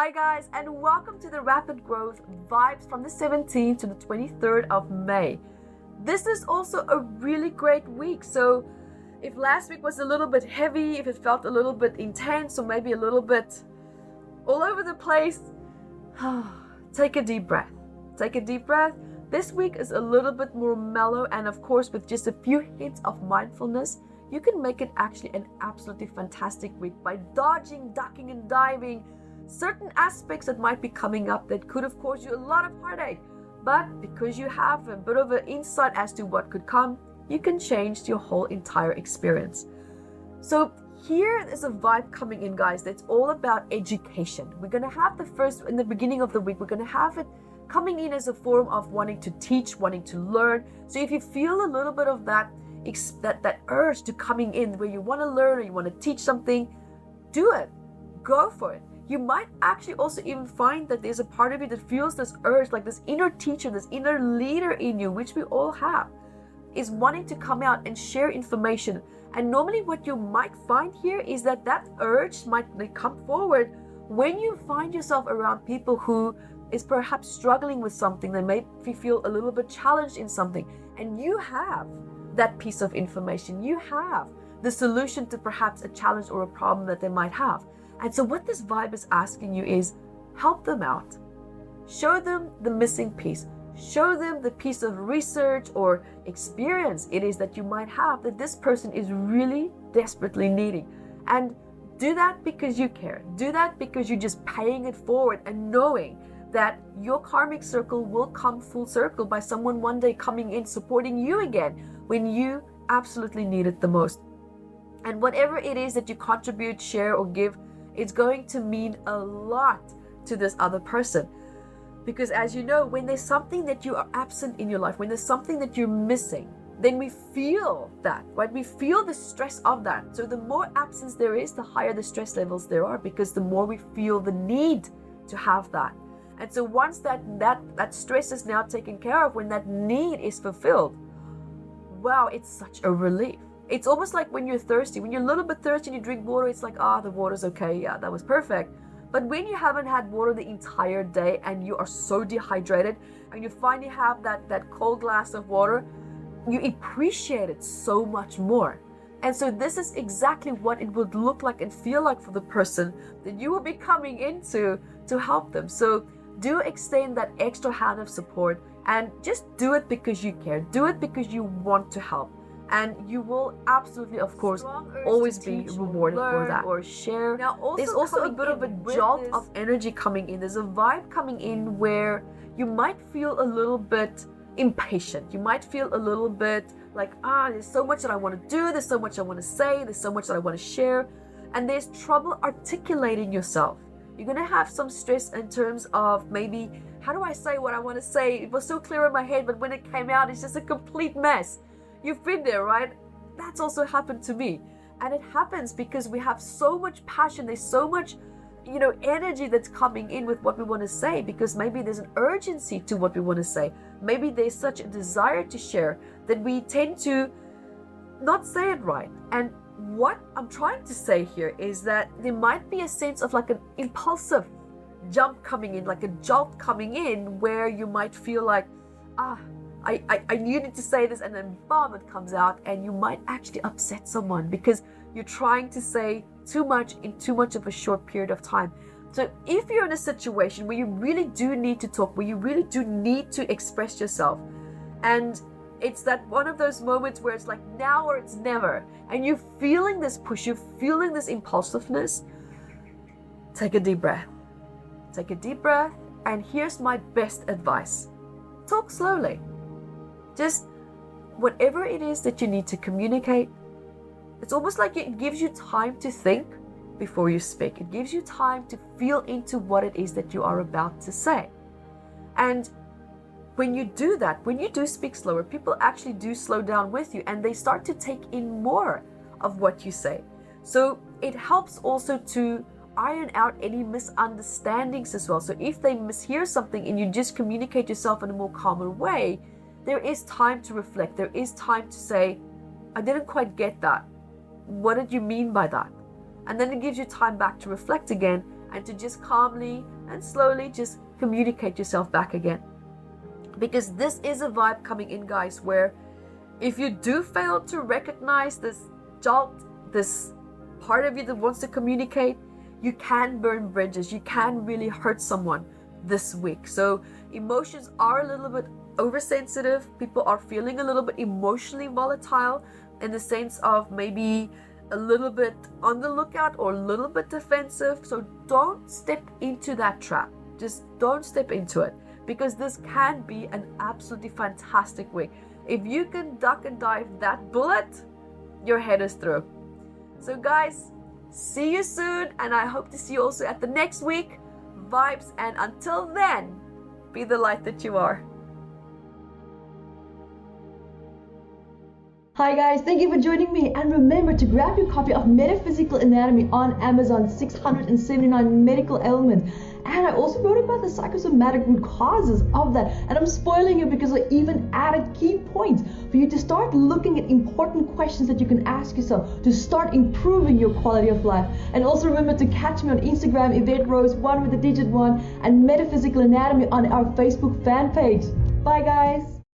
Hi guys, and welcome to the Rapid Growth Vibes from the 17th to the 23rd of May. This is also a really great week. So if last week was a little bit heavy, if it felt a little bit intense or maybe a little bit all over the place, take a deep breath. Take a deep breath. This week is a little bit more mellow, and of course with just a few hints of mindfulness, you can make it actually an absolutely fantastic week by dodging, ducking and diving certain aspects that might be coming up that could have caused you a lot of heartache. But because you have a bit of an insight as to what could come, you can change your whole entire experience. So here is a vibe coming in, guys, that's all about education. We're going to have in the beginning of the week, we're going to have it coming in as a form of wanting to teach, wanting to learn. So if you feel a little bit of that urge to coming in where you want to learn or you want to teach something, do it. Go for it. You might actually also even find that there's a part of you that feels this urge, like this inner teacher, this inner leader in you, which we all have, is wanting to come out and share information. And normally what you might find here is that urge might come forward when you find yourself around people who is perhaps struggling with something. They may feel a little bit challenged in something, and you have that piece of information. You have the solution to perhaps a challenge or a problem that they might have. And so what this vibe is asking you is help them out. Show them the missing piece. Show them the piece of research or experience it is that you might have that this person is really desperately needing. And do that because you care. Do that because you're just paying it forward and knowing that your karmic circle will come full circle by someone one day coming in supporting you again when you absolutely need it the most. And whatever it is that you contribute, share or give, it's going to mean a lot to this other person. Because as you know, when there's something that you are absent in your life, when there's something that you're missing, then we feel that, right? We feel the stress of that. So the more absence there is, the higher the stress levels there are, because the more we feel the need to have that. And so once that stress is now taken care of, when that need is fulfilled, wow, it's such a relief. It's almost like when you're thirsty. When you're a little bit thirsty and you drink water, it's like, the water's okay. Yeah, that was perfect. But when you haven't had water the entire day and you are so dehydrated and you finally have that cold glass of water, you appreciate it so much more. And so this is exactly what it would look like and feel like for the person that you will be coming into to help them. So do extend that extra hand of support and just do it because you care. Do it because you want to help. And you will absolutely, of course, always be rewarded for that. Or share. Now, there's also a bit of a jolt of energy coming in. There's a vibe coming in where you might feel a little bit impatient. You might feel a little bit like, there's so much that I want to do. There's so much I want to say. There's so much that I want to share. And there's trouble articulating yourself. You're going to have some stress in terms of maybe, how do I say what I want to say? It was so clear in my head, but when it came out, it's just a complete mess. You've been there, right? That's also happened to me. And it happens because we have so much passion. There's so much, energy that's coming in with what we want to say, because maybe there's an urgency to what we want to say. Maybe there's such a desire to share that we tend to not say it right. And what I'm trying to say here is that there might be a sense of like an impulsive jump coming in, like a jolt coming in, where you might feel like, I needed to say this, and then bam, it comes out, and you might actually upset someone because you're trying to say too much in too much of a short period of time. So if you're in a situation where you really do need to talk, where you really do need to express yourself, and it's that one of those moments where it's like now or it's never, and you're feeling this push, you're feeling this impulsiveness, take a deep breath. Take a deep breath, and here's my best advice. Talk slowly. Just whatever it is that you need to communicate, it's almost like it gives you time to think before you speak. It gives you time to feel into what it is that you are about to say. And when you do that, when you do speak slower, people actually do slow down with you, and they start to take in more of what you say. So it helps also to iron out any misunderstandings as well. So if they mishear something and you just communicate yourself in a more calmer way, there is time to reflect. There is time to say, I didn't quite get that. What did you mean by that? And then it gives you time back to reflect again and to just calmly and slowly just communicate yourself back again. Because this is a vibe coming in, guys, where if you do fail to recognize this jolt, this part of you that wants to communicate, you can burn bridges. You can really hurt someone this week. So emotions are a little bit oversensitive. People are feeling a little bit emotionally volatile in the sense of maybe a little bit on the lookout or a little bit defensive. So don't step into that trap. Just don't step into it, because this can be an absolutely fantastic week. If you can duck and dive that bullet, your head is through. So guys, see you soon, and I hope to see you also at the next week vibes, and until then, be the light that you are. Hi guys, thank you for joining me, and remember to grab your copy of Metaphysical Anatomy on Amazon, 679 medical ailments. And I also wrote about the psychosomatic root causes of that, and I'm spoiling it because I even added key points for you to start looking at important questions that you can ask yourself to start improving your quality of life. And also remember to catch me on Instagram, Evette Rose, 1 with the digit 1, and Metaphysical Anatomy on our Facebook fan page. Bye guys!